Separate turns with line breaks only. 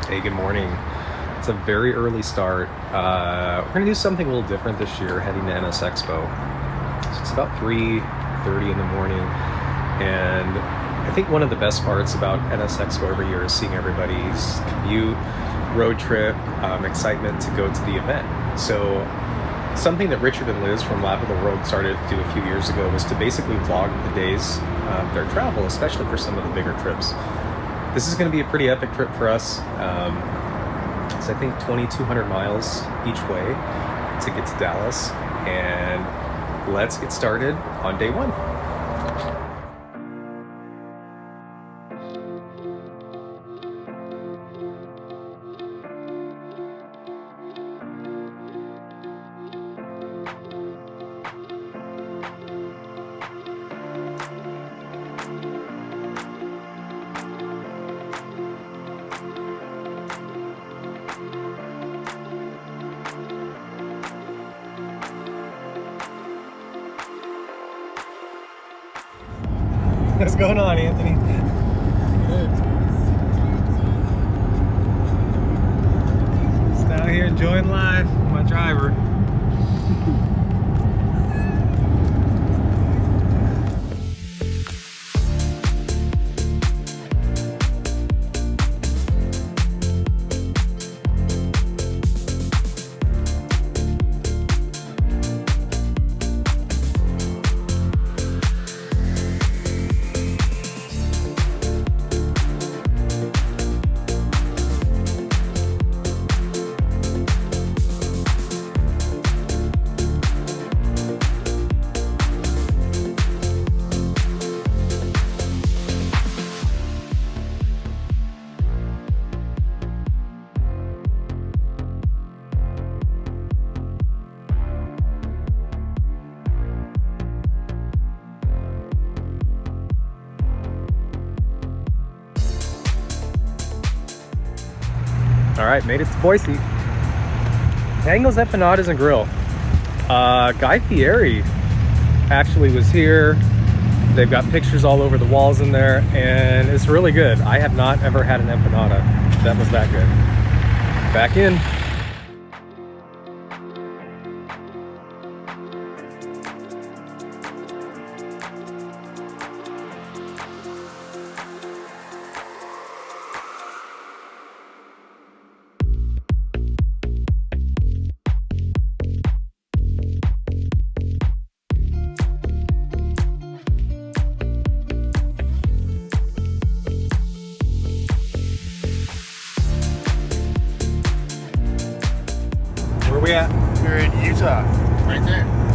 Hey, good morning. It's a very early start. We're going to do something a little different this year heading to NSXPO. So it's about 3:30 in the morning, and I think one of the best parts about NSXPO every year is seeing everybody's commute, road trip, excitement to go to the event. So something that Richard and Liz from Lap of the World started to do a few years ago was to basically vlog the days of their travel, especially for some of the bigger trips. This is going to be a pretty epic trip for us. It's, I think, 2,200 miles each way to get to Dallas. And let's get started on day one. What's going on, Anthony?
Good.
Just out here enjoying life. My driver. All right, made it to Boise. Dangle's Empanadas and Grill. Guy Fieri actually was here. They've got pictures all over the walls in there, and it's really good. I have not ever had an empanada that was that good. Back in. Where we at?
We're in Utah, right there.